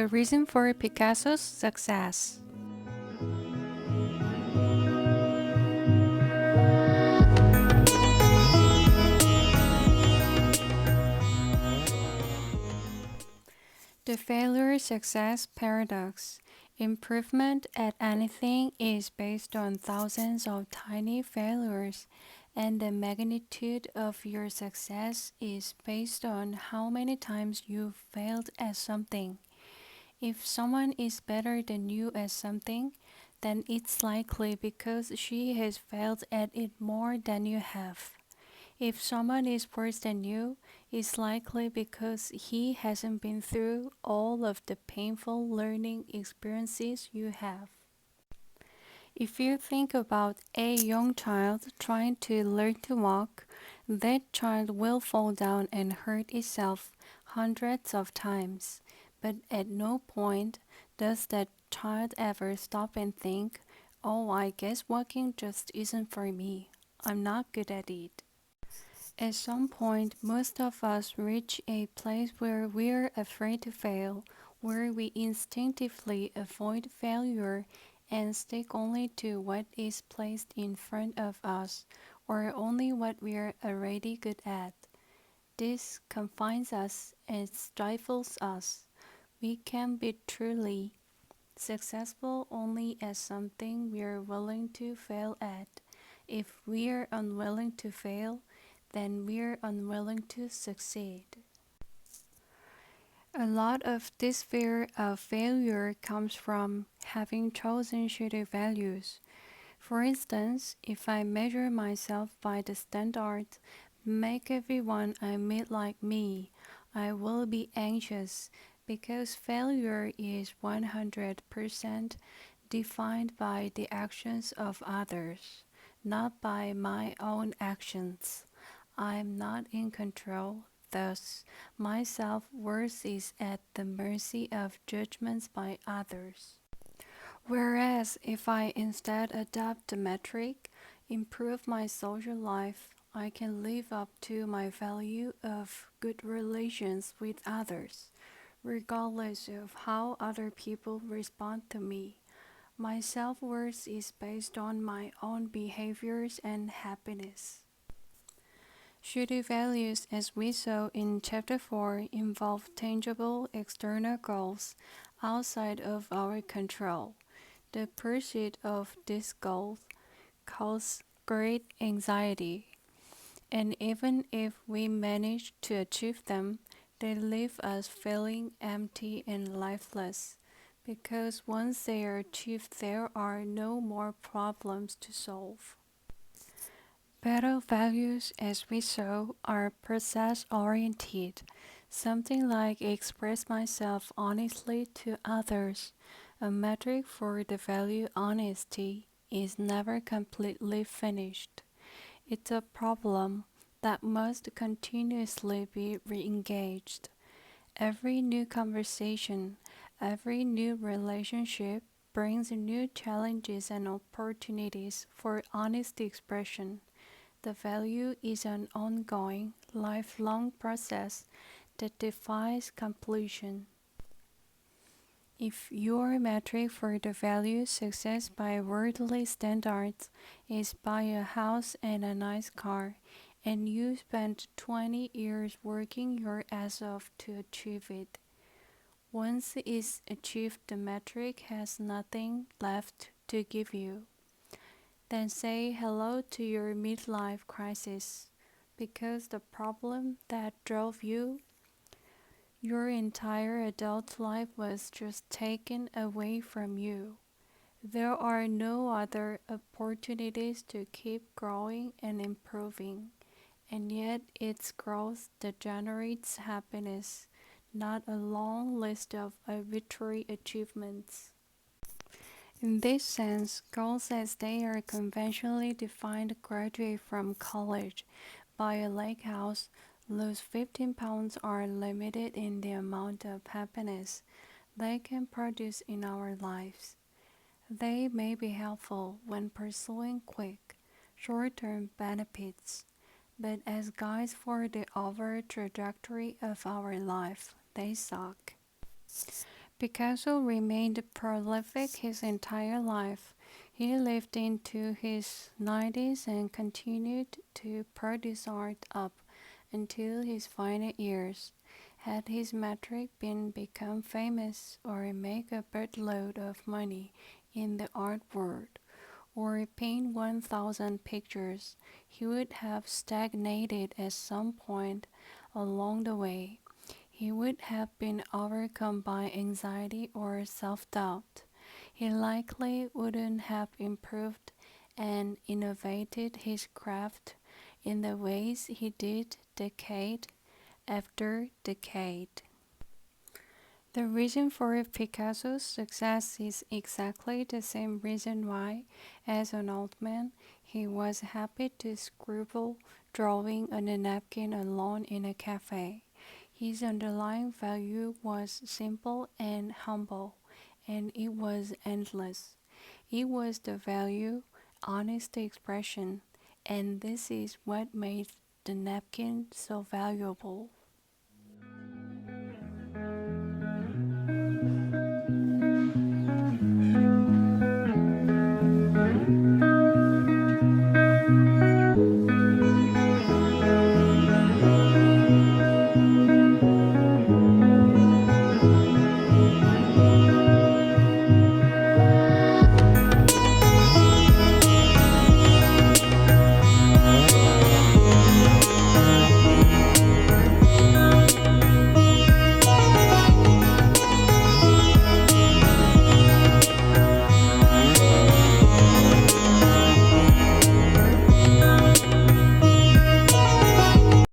The reason for Picasso's success. The failure-success paradox. Improvement at anything is based on thousands of tiny failures, and the magnitude of your success is based on how many times you failed at something. If someone is better than you at something, then it's likely because she has failed at it more than you have. If someone is worse than you, it's likely because he hasn't been through all of the painful learning experiences you have. If you think about a young child trying to learn to walk, that child will fall down and hurt itself hundreds of times. But at no point does that child ever stop and think, oh, I guess walking just isn't for me. I'm not good at it. At some point, most of us reach a place where we're afraid to fail, where we instinctively avoid failure and stick only to what is placed in front of us, or only what we're already good at. This confines us and stifles us. We can be truly successful only at something we're willing to fail at. If we're unwilling to fail, then we're unwilling to succeed. A lot of this fear of failure comes from having chosen shitty values. For instance, if I measure myself by the standards, make everyone I meet like me, I will be anxious because failure is 100% defined by the actions of others, not by my own actions. I'm not in control, thus, my self-worth is at the mercy of judgments by others. Whereas if I instead adopt the metric, improve my social life, I can live up to my value of good relations with others, regardless of how other people respond to me. My self-worth is based on my own behaviors and happiness. Shitty values, as we saw in Chapter 4, involve tangible external goals outside of our control. The pursuit of these goals causes great anxiety, and even if we manage to achieve them, they leave us feeling empty and lifeless, because once they are achieved, there are no more problems to solve. Better values, as we saw, are process-oriented, something like express myself honestly to others. A metric for the value honesty is never completely finished. It's a problem that must continuously be re-engaged. Every new conversation, every new relationship brings new challenges and opportunities for honest expression. The value is an ongoing, lifelong process that defies completion. If your metric for the value success by worldly standards is buy a house and a nice car, and you spent 20 years working your ass off to achieve it, once it's achieved, the metric has nothing left to give you. Then say hello to your midlife crisis, because the problem that drove you your entire adult life was just taken away from you. There are no other opportunities to keep growing and improving, and yet it's growth that generates happiness, not a long list of arbitrary achievements. In this sense, goals as they are conventionally defined graduate from college, buy a lake house, lose 15 pounds are limited in the amount of happiness they can produce in our lives. They may be helpful when pursuing quick, short-term benefits, but as guides for the overall trajectory of our life, they suck. Picasso remained prolific his entire life. He lived into his 90s and continued to produce art up until his final years. Had his metric been become famous or make a boatload of money in the art world, or paint 1,000 pictures, he would have stagnated at some point along the way. He would have been overcome by anxiety or self-doubt. He likely wouldn't have improved and innovated his craft in the ways he did decade after decade. The reason for Picasso's success is exactly the same reason why, as an old man, he was happy to scribble drawing on a napkin alone in a cafe. His underlying value was simple and humble, and it was endless. It was the value, honest expression, and this is what made the napkin so valuable.